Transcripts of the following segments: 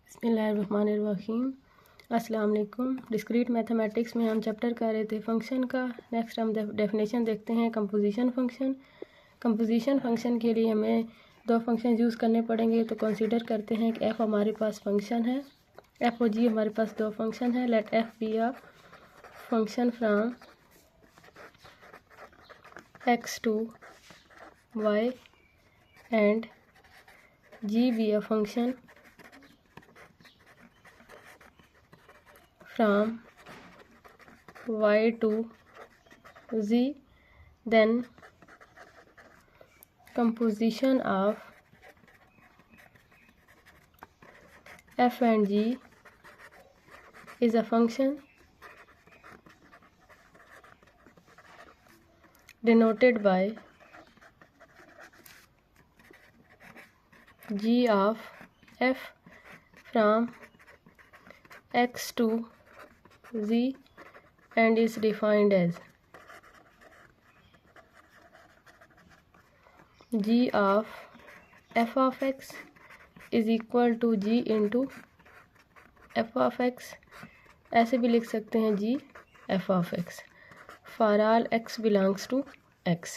बिस्मिल्लाहिर्रहमानिर्रहीम। अस्सलाम वालेकुम। डिस्क्रीट मैथमेटिक्स में हम चैप्टर कर रहे थे फंक्शन का। नेक्स्ट हम डेफिनेशन देखते हैं कंपोजिशन फ़ंक्शन। कंपोजिशन फ़ंक्शन के लिए हमें दो फंक्शन यूज़ करने पड़ेंगे। तो कंसीडर करते हैं कि एफ़ हमारे पास फंक्शन है, एफ़ और जी हमारे पास दो फंक्शन है। Let f be a function from x to y and g be a function from y to z, then composition of f and g is a function denoted by g of f from x to z and is defined as g of f of x is equal to g into f of x। ऐसे भी लिख सकते हैं g f of x for all x belongs to x।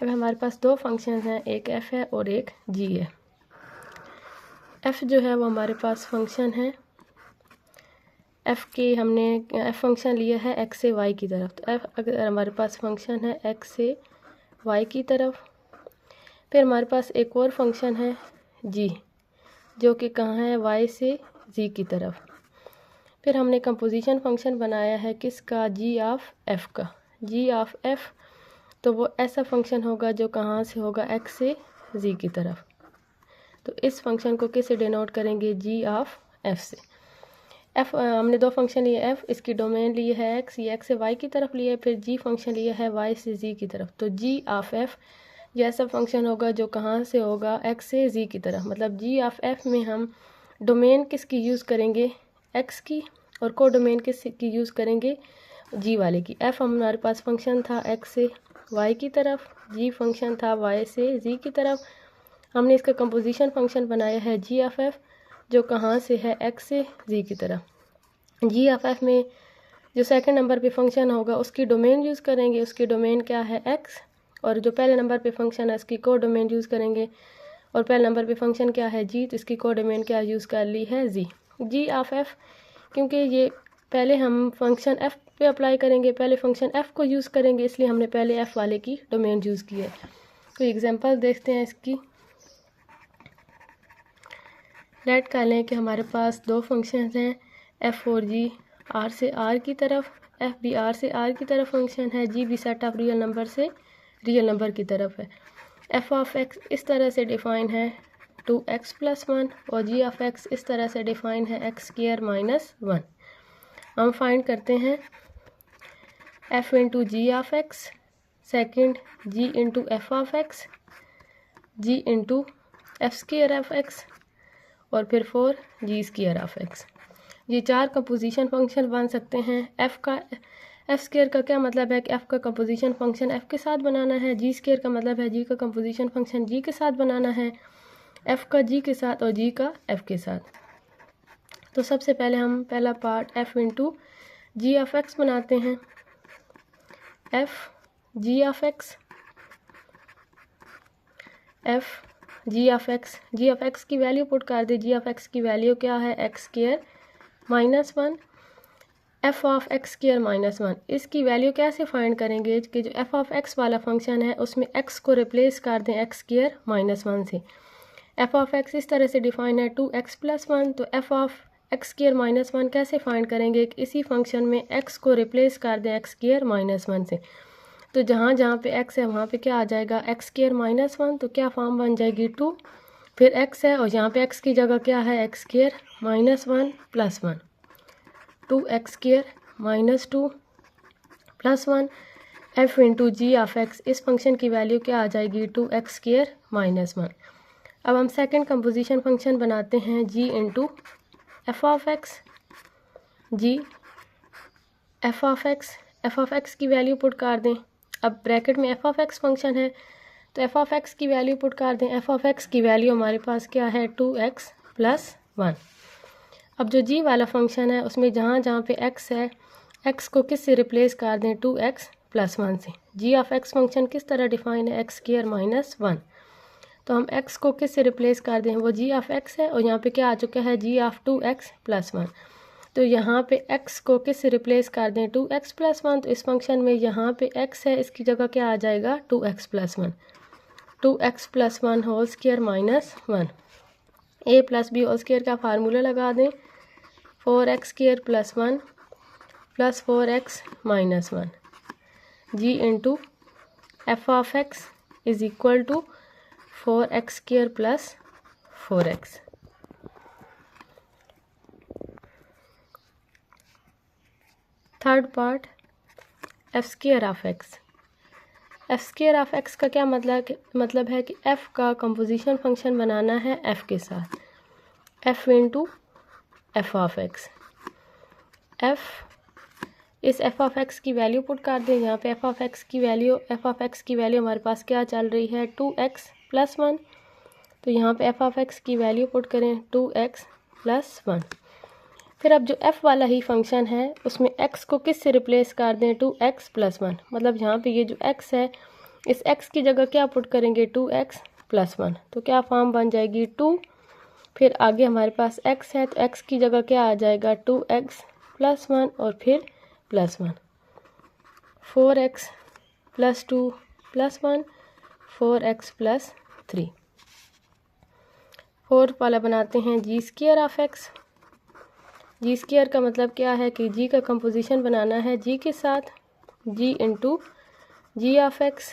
अब हमारे पास दो functions हैं, एक f है और एक g है। f जो है वो हमारे पास फंक्शन है, f के हमने f फंक्शन लिया है x से y की तरफ। तो f अगर हमारे पास फंक्शन है x से y की तरफ, फिर हमारे पास एक और फंक्शन है g जो कि कहाँ है, y से z की तरफ। फिर हमने कंपोजिशन फंक्शन बनाया है किसका, g ऑफ f का। g ऑफ f तो वो ऐसा फंक्शन होगा जो कहाँ से होगा, x से z की तरफ। तो इस फंक्शन को किससे डिनोट करेंगे, g ऑफ f से। f हमने दो फंक्शन लिए, f इसकी डोमेन लिए है x, ये x से y की तरफ लिए, फिर g फंक्शन लिया है y से z की तरफ। तो g ऑफ f ये ऐसा फंक्शन होगा जो कहाँ से होगा, x से z की तरफ। मतलब g ऑफ f में हम डोमेन किसकी यूज़ करेंगे, x की, और को डोमेन किसकी यूज़ करेंगे, g वाले की। f हमारे पास फंक्शन था x से y की तरफ, g फंक्शन था y से z की तरफ। हमने इसका कंपोजिशन फंक्शन बनाया है g ऑफ f जो कहाँ से है, x से z की तरफ। g ऑफ f में जो सेकंड नंबर पे फंक्शन होगा उसकी डोमेन यूज़ करेंगे, उसकी डोमेन क्या है x, और जो पहले नंबर पे फंक्शन है उसकी को डोमेन यूज़ करेंगे, और पहले नंबर पे फंक्शन क्या है g, तो इसकी को डोमेन क्या यूज़ कर ली है z। g ऑफ f क्योंकि ये पहले हम फंक्शन f पे अप्लाई करेंगे, पहले फंक्शन f को यूज़ करेंगे, इसलिए हमने पहले f वाले की डोमेन यूज़ की है। तो एग्जांपल देखते हैं इसकी। लेट कर लें कि हमारे पास दो फंक्शंस हैं f और g, r से r की तरफ। f भी r से r की तरफ फंक्शन है, g भी सेट ऑफ रियल नंबर से रियल नंबर की तरफ है। f ऑफ x इस तरह से डिफ़ाइन है 2x + 1 और g ऑफ x इस तरह से डिफ़ाइन है x² - 1। हम फाइंड करते हैं f into g of x, second g into f of x, g into f² of x, और फिर 4 g² ऑफ x। ये चार कंपोजिशन फंक्शन बन सकते हैं। f² का क्या मतलब है कि f का कंपोजिशन फंक्शन f के साथ बनाना है, g² का मतलब है g का कंपोजिशन फंक्शन g के साथ बनाना है, f का g के साथ और g का f के साथ। तो सबसे पहले हम पहला part f into g of x बनाते हैं। f g of x, f g of x की वैल्यू पुट कर दे। g ऑफ x की वैल्यू क्या है, x² - 1, f ऑफ x² - 1। इसकी वैल्यू कैसे फाइंड करेंगे कि जो f ऑफ x वाला फंक्शन है उसमें x को रिप्लेस कर दें x² - 1 से। f ऑफ x इस तरह से डिफाइन है 2x + 1, तो f ऑफ x² - 1 कैसे फाइंड करेंगे कि इसी फंक्शन में x को रिप्लेस कर दें x² - 1 से। तो जहाँ जहाँ पे x है वहाँ पे क्या आ जाएगा, x² - 1, तो क्या फॉर्म बन जाएगी 2, फिर x है और यहाँ पे x की जगह क्या है, x² - 1 + 1, 2x² - 2 + 1। f into g of x इस फंक्शन की वैल्यू क्या आ जाएगी, 2x² - 1। अब हम सेकंड कंपोजिशन फंक्शन बनाते हैं g into f of x, g f of x की वैल्यू पुट कर दें। अब ब्रैकेट में f ऑफ x फंक्शन है तो f ऑफ x की वैल्यू पुट कर दें। f ऑफ x की वैल्यू हमारे पास क्या है, 2x + 1। अब जो जी वाला फंक्शन है उसमें जहाँ जहाँ पे x है, x को किस से रिप्लेस कर दें, 2x + 1 से। जी ऑफ x फंक्शन किस तरह डिफाइन है, x² - 1। तो हम x को किस से रिप्लेस कर दें, वो जी ऑफ x है और यहाँ पे क्या आ चुका है, जी ऑफ 2x + 1। तो यहाँ पे x को किस से रिप्लेस कर दें, 2x + 1। तो इस फंक्शन में यहाँ पे x है, इसकी जगह क्या आ जाएगा, 2x + 1। 2x + 1 whole square - 1। a + b whole square का फार्मूला लगा दें, 4x² + 1 + 4x - 1 g into f of x is equal to 4x² + 4x। Third part, f² of x। f² of x का क्या मतलब है कि f का कंपोजिशन फंक्शन बनाना है f के साथ, f into f of x। f इस f ऑफ x की वैल्यू पुट कर दें, यहाँ पे f ऑफ x की वैल्यू हमारे पास क्या चल रही है, 2x + 1। तो यहाँ पे f ऑफ x की वैल्यू पुट करें, 2x + 1। फिर अब जो f वाला ही फंक्शन है उसमें x को किस से रिप्लेस कर दें, 2x + 1। मतलब यहाँ पे ये जो x है, इस x की जगह क्या पुट करेंगे, 2x + 1। तो क्या फॉर्म बन जाएगी, 2। फिर आगे हमारे पास x है तो x की जगह क्या आ जाएगा, 2x + 1 और फिर +1। 4x + 2 + 1, 4x + 3। फोर्थ वाला बनाते हैं g² ऑफ x। g² का मतलब क्या है कि g का कंपोजिशन बनाना है g के साथ, g into g of x।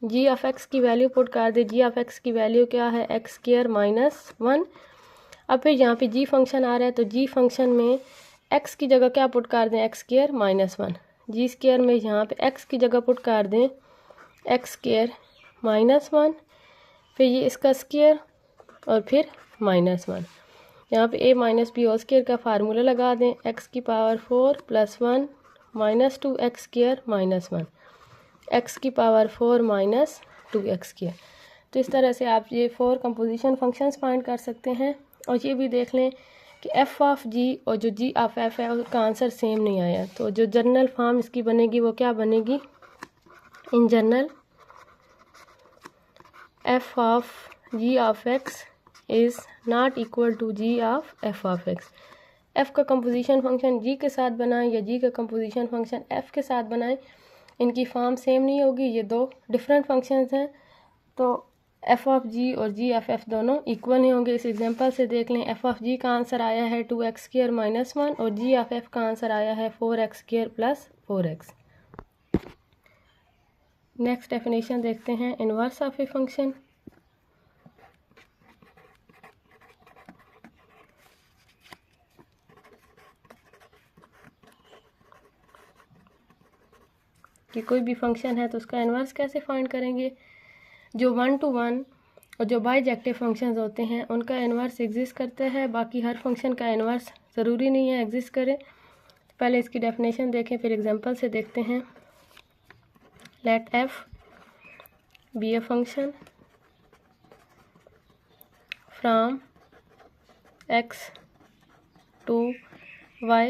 g of x की वैल्यू पुट कर दे, g ऑफ x की वैल्यू क्या है, x² - 1। अब फिर यहाँ पे g फंक्शन आ रहा है तो g फंक्शन में x की जगह क्या पुट कर दें, x² - 1। g² में यहाँ पे x की जगह पुट कर दें, x² - 1। फिर ये इसका स्क्वायर और फिर -1। यहाँ पे a - b होल स्क्वायर का फार्मूला लगा दें, x की पावर 4 + 1 - 2x² - 1, x की पावर 4 - 2x²। तो इस तरह से आप ये 4 कंपोजिशन फंक्शंस फाइंड कर सकते हैं। और ये भी देख लें कि f ऑफ g और जो g ऑफ f है उसका आंसर सेम नहीं आया। तो जो जनरल फॉर्म इसकी बनेगी वो क्या बनेगी, in general f of g of x is not equal to g of f of x। f का कंपोजिशन फंक्शन g के साथ बनाएं या g का कंपोजिशन फंक्शन f के साथ बनाएं, इनकी फॉर्म सेम नहीं होगी, ये दो डिफरेंट फंक्शंस हैं। तो f ऑफ g और g ऑफ f दोनों इक्वल नहीं होंगे। इस एग्जांपल से देख लें, f ऑफ g का आंसर आया है 2x² - 1 और g ऑफ f का आंसर आया है 4x² + 4x। नेक्स्ट डेफिनेशन देखते हैं, इनवर्स ऑफ ए फंक्शन। कि कोई भी फंक्शन है तो उसका इन्वर्स कैसे फाइंड करेंगे। जो 1 to 1 और जो बाइजेक्टिव फंक्शंस होते हैं उनका इन्वर्स एग्जिस्ट करता है, बाकी हर फंक्शन का इन्वर्स ज़रूरी नहीं है एग्जिस्ट करे। पहले इसकी डेफिनेशन देखें फिर एग्जांपल से देखते हैं। Let f be a function from x to y,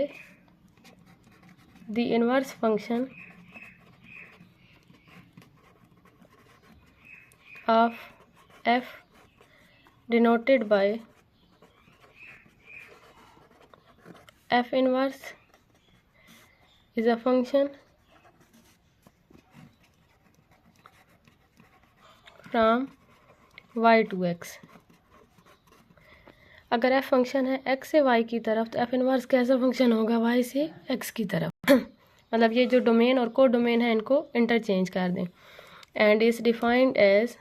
the inverse function of f denoted by f inverse is a function from y to x। अगर f फंक्शन है x से y की तरफ तो f इनवर्स कैसा function होगा, y से x की तरफ। मतलब ये जो डोमेन और को डोमेन है इनको इंटरचेंज कर दें। And is defined as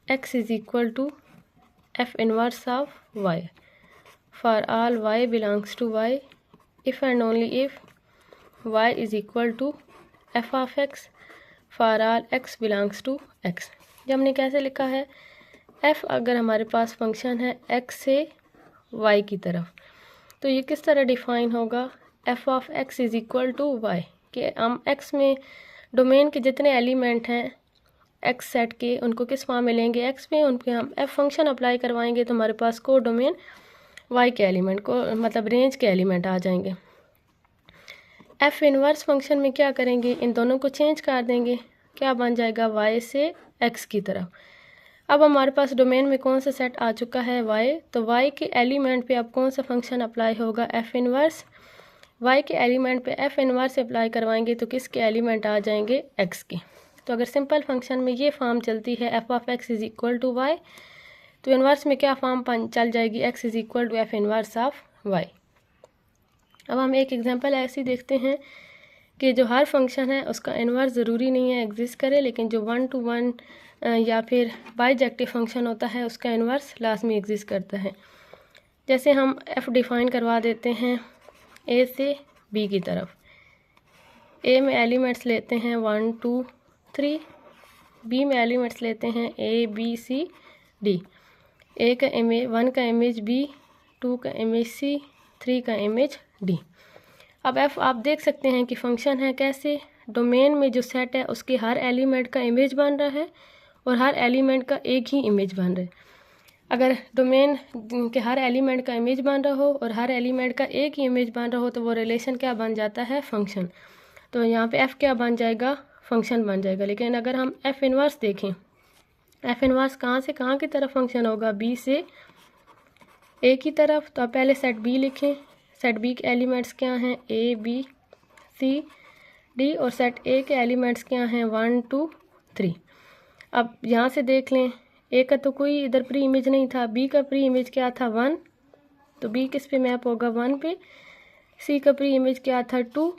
x is equal to f inverse of y for all y belongs to y if and only if y is equal to f of x for all x belongs to x। जब हमने कैसे लिखा है, f अगर हमारे पास function है x से y की तरफ तो ये किस तरह डिफाइन होगा, f of x is equal to y, कि हम x में डोमेन के जितने एलिमेंट हैं एक्स सेट के उनको किस फॉर्म में लेंगे, एक्स पे, उन पे हम एफ फंक्शन अप्लाई करवाएंगे तो हमारे पास को डोमेन वाई के एलिमेंट को मतलब रेंज के एलिमेंट आ जाएंगे। एफ इनवर्स फंक्शन में क्या करेंगे, इन दोनों को चेंज कर देंगे, क्या बन जाएगा वाई से एक्स की तरफ। अब हमारे पास डोमेन में कौन सा सेट आ चुका है वाई, तो वाई के एलिमेंट पे अब कौन सा फंक्शन अप्लाई होगा, एफ इनवर्स। वाई के एलिमेंट पे एफ इनवर्स अप्लाई करवाएंगे तो किसके एलिमेंट आ जाएंगे, एक्स के। तो अगर सिंपल फंक्शन में ये फॉर्म चलती है f of x is equal to y, तो इन्वर्स में क्या फॉर्म चल जाएगी, x is equal to f inverse of y. अब हम एक एग्जांपल ऐसी देखते हैं कि जो हर फंक्शन है उसका इन्वर्स ज़रूरी नहीं है एग्जिस्ट करे, लेकिन जो 1 to 1 या फिर बाइजेक्टिव फंक्शन होता है उसका इन्वर्स लाजमी एग्जिस्ट करता है। जैसे हम एफ डिफाइन करवा देते हैं ए से बी की तरफ। ए में एलिमेंट्स लेते हैं 1 2 3, बी में एलिमेंट्स लेते हैं ए बी सी डी। ए का इमेज 1 का इमेज बी, 2 का इमेज सी, 3 का इमेज डी। अब एफ आप देख सकते हैं कि फंक्शन है कैसे, डोमेन में जो सेट है उसके हर एलिमेंट का इमेज बन रहा है और हर एलिमेंट का एक ही इमेज बन रहा है। अगर डोमेन के हर एलिमेंट का इमेज बन रहा हो और हर एलिमेंट का एक ही इमेज बन रहा हो तो वो रिलेशन क्या बन जाता है, फंक्शन। तो यहाँ पे एफ क्या बन जाएगा, फंक्शन बन जाएगा। लेकिन अगर हम एफ इनवर्स देखें, एफ इनवर्स कहाँ से कहाँ की तरफ फंक्शन होगा, बी से ए की तरफ। तो आप पहले सेट बी लिखें, सेट बी के एलिमेंट्स क्या हैं, ए बी सी डी, और सेट ए के एलिमेंट्स क्या हैं, 1 2 3। अब यहाँ से देख लें, ए का तो कोई इधर प्री इमेज नहीं था, बी का प्री इमेज क्या था 1, तो बी किस पे मैप होगा 1 पे। सी का प्री इमेज क्या था 2,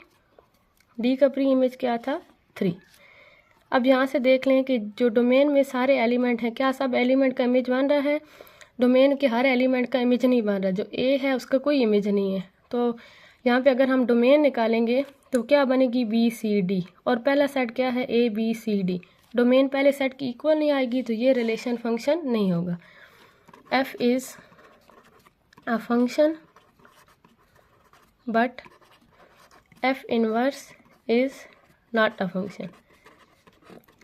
डी का प्री इमेज क्या था 3। अब यहाँ से देख लें कि जो डोमेन में सारे एलिमेंट हैं क्या सब एलिमेंट का इमेज बन रहा है, डोमेन के हर एलिमेंट का इमेज नहीं बन रहा, जो ए है उसका कोई इमेज नहीं है। तो यहाँ पे अगर हम डोमेन निकालेंगे तो क्या बनेगी, बी सी डी, और पहला सेट क्या है, A B C D. Domain पहले सेट की इक्वल नहीं आएगी तो ये रिलेशन फंक्शन नहीं होगा। F is a function but f inverse is not a function.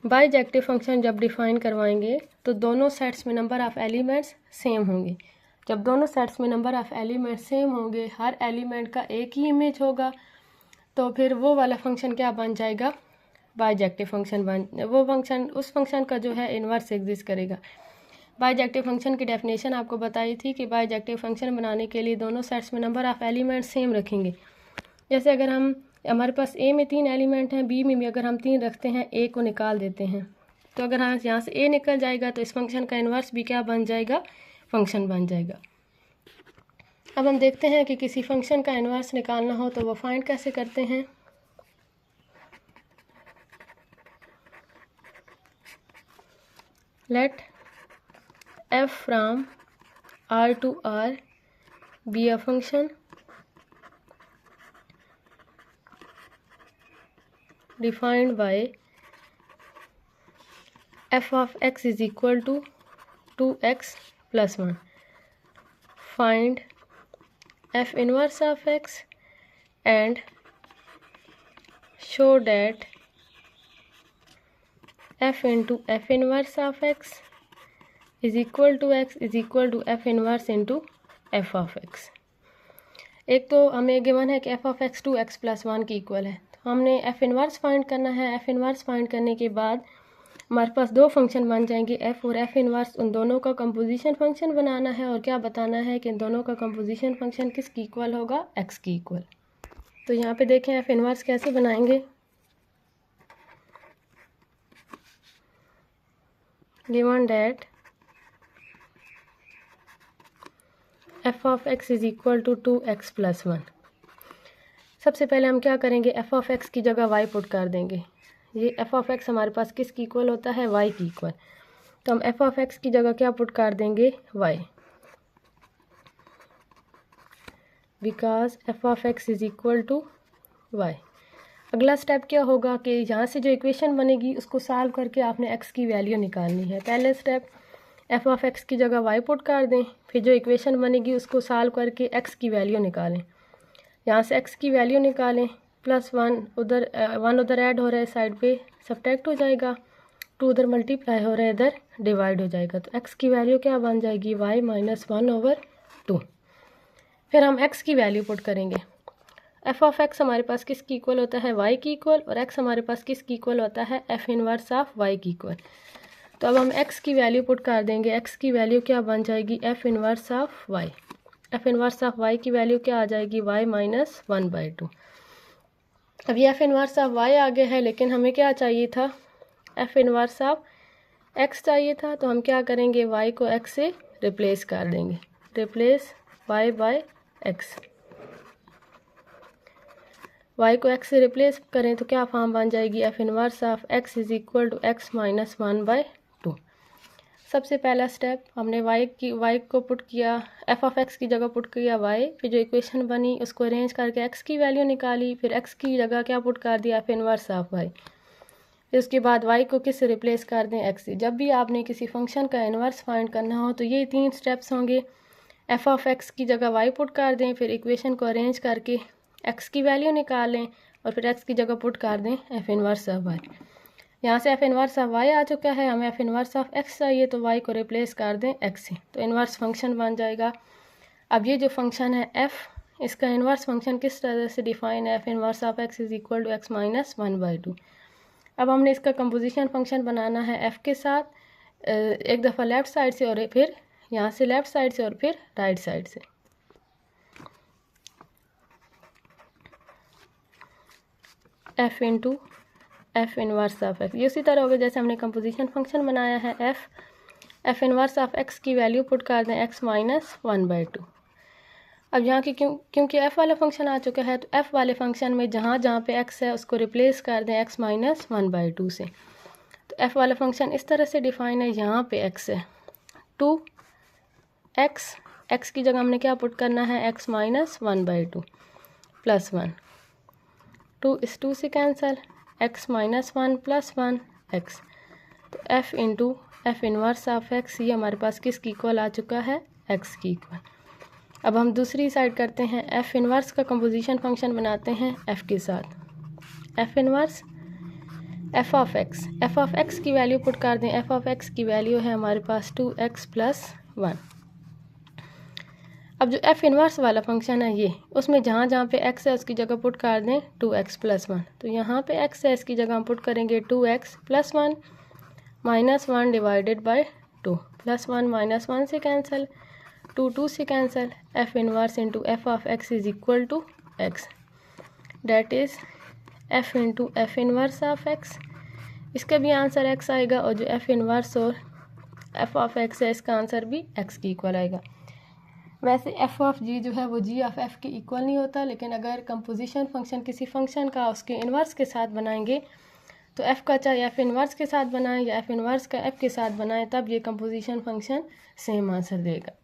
Bijective function जब डिफाइन करवाएंगे तो दोनों सेट्स में नंबर ऑफ़ एलिमेंट्स सेम होंगे। जब दोनों सेट्स में नंबर ऑफ़ एलिमेंट्स सेम होंगे, हर एलिमेंट का एक ही इमेज होगा, तो फिर वो वाला फंक्शन क्या बन जाएगा, बाइजेक्टिव फंक्शन वो फंक्शन उस फंक्शन का जो है इन्वर्स एग्जिस्ट करेगा। बाइजेक्टिव फंक्शन की डेफिनेशन आपको बताई थी कि बाइजेक्टिव फंक्शन बनाने के लिए दोनों सेट्स में नंबर ऑफ़ एलिमेंट्स सेम रखेंगे। जैसे अगर हमारे पास ए में 3 एलिमेंट हैं, बी में भी अगर हम 3 रखते हैं, ए को निकाल देते हैं, तो अगर हम यहाँ से ए निकल जाएगा तो इस फंक्शन का इन्वर्स भी क्या बन जाएगा, फंक्शन बन जाएगा। अब हम देखते हैं कि किसी फंक्शन का इन्वर्स निकालना हो तो वो फाइंड कैसे करते हैं। Let f from R to R be a function defined by f of x is equal to 2x plus 1. Find f inverse of x and show that f into f inverse of x is equal to x is equal to f inverse into f of x. एक तो हमें given है कि f of x 2x plus 1 की equal है, तो हमने f inverse find करना है। f इनवर्स फाइंड करने के बाद हमारे पास दो फंक्शन बन जाएंगे, f और f इनवर्स, उन दोनों का कंपोजिशन फंक्शन बनाना है और क्या बताना है कि इन दोनों का कंपोजिशन फंक्शन किसकी इक्वल होगा, x की इक्वल। तो यहाँ पे देखें f इनवर्स कैसे बनाएंगे। Given that f of x is equal to 2x plus 1। सबसे पहले हम क्या करेंगे, f of x की जगह y पुट कर देंगे। ये f of x हमारे पास किसकी इक्वल होता है, y की इक्वल। तो हम f of x की जगह क्या पुट कर देंगे, y, because f of x is equal to y। अगला स्टेप क्या होगा कि यहाँ से जो इक्वेशन बनेगी उसको सॉल्व करके आपने x की वैल्यू निकालनी है। पहले स्टेप f of x की जगह y पुट कर दें, फिर जो इक्वेशन बनेगी उसको सॉल्व करके x की वैल्यू निकालें। यहाँ से x की वैल्यू निकालें, +1 उधर 1 उधर ऐड हो रहा है साइड पे, सब्ट्रैक्ट हो जाएगा, 2 उधर मल्टीप्लाई हो रहा है, इधर डिवाइड हो जाएगा, तो x की वैल्यू क्या बन जाएगी, y माइनस 1/2। फिर हम x की वैल्यू पुट करेंगे। f ऑफ x हमारे पास किसकी इक्वल होता है, y की इक्वल, और x हमारे पास किसकी इक्वल होता है, f इनवर्स ऑफ y की इक्वल। तो अब हम x की वैल्यू पुट कर देंगे। x की वैल्यू क्या बन जाएगी, f inverse of y। f inverse of y की वैल्यू क्या आ जाएगी, y माइनस 1/2। अब ये f इनवर्स ऑफ y आ गया है, लेकिन हमें क्या चाहिए था, f इनवर्स ऑफ x चाहिए था। तो हम क्या करेंगे, y को x से रिप्लेस कर देंगे, replace y by x। y को x से रिप्लेस करें तो क्या फॉर्म बन जाएगी, f inverse of x is equal to x minus 1/2। सबसे पहला स्टेप हमने y को पुट किया, f ऑफ x की जगह पुट किया y, फिर जो इक्वेशन बनी उसको अरेंज करके x की वैल्यू निकाली, फिर x की जगह क्या पुट कर दिया, f इनवर्स ऑफ y। फिर उसके बाद y को किससे रिप्लेस कर दें, x से। जब भी आपने किसी फंक्शन का इन्वर्स फाइंड करना हो तो ये 3 स्टेप्स होंगे। f ऑफ x की जगह y पुट कर दें, फिर इक्वेशन को अरेंज करके x की वैल्यू निकाल लें, और फिर x की जगह पुट कर दें f इनवर्स ऑफ y। यहाँ से f इनवर्स ऑफ y आ चुका है, हमें f इनवर्स ऑफ x चाहिए, तो y को रिप्लेस कर दें x से, तो इनवर्स फंक्शन बन जाएगा। अब ये जो फंक्शन है f, इसका इनवर्स फंक्शन किस तरह से डिफाइन है, f inverse of x is equal to x minus 1/2। अब हमने इसका कंपोजिशन फंक्शन बनाना है f के साथ, एक दफ़ा लेफ़्ट साइड से और फिर यहाँ से लेफ़्ट साइड से और फिर राइट साइड से। f into f inverse of x, ये उसी तरह होगा जैसे हमने कंपोजिशन फंक्शन बनाया है। f इनवर्स ऑफ x की वैल्यू पुट कर दें x माइनस 1/2। अब यहाँ की क्योंकि f वाला फंक्शन आ चुका है, तो f वाले फंक्शन में जहाँ जहाँ पे x है उसको रिप्लेस कर दें x माइनस 1/2 से। तो f वाला फंक्शन इस तरह से डिफाइन है, यहाँ पे x है 2x, x की जगह हमने क्या पुट करना है, x माइनस 1/2 प्लस 1, 2 इस 2 से cancel, x minus 1 plus 1 x। तो f into f inverse of x, ये हमारे पास किसकी इक्वल आ चुका है, x की इक्वल। अब हम दूसरी साइड करते हैं, f इनवर्स का कंपोजिशन फंक्शन बनाते हैं f के साथ। f inverse f of x की वैल्यू पुट कर दें। f ऑफ x की वैल्यू है हमारे पास 2x प्लस 1। अब जो f इनवर्स वाला फंक्शन है ये, उसमें जहाँ जहाँ पे x है उसकी जगह पुट कर दें 2x प्लस 1। तो यहाँ पे x है, इसकी जगह हम पुट करेंगे 2x plus 1 minus 1 divided by 2, plus 1 minus 1 से कैंसिल, 2 से cancel, f inverse into f of x is equal to x, that is f into f inverse of x। इसका भी आंसर x आएगा, और जो f इनवर्स और f of x है इसका आंसर भी x की इक्वल आएगा। वैसे f ऑफ g जो है वो g ऑफ f के इक्वल नहीं होता, लेकिन अगर कंपोजिशन फंक्शन किसी फंक्शन का उसके इन्वर्स के साथ बनाएंगे तो f का चाहे f इन्वर्स के साथ बनाएं या f इन्वर्स का f के साथ बनाएं, तब ये कंपोजिशन फंक्शन सेम आंसर देगा।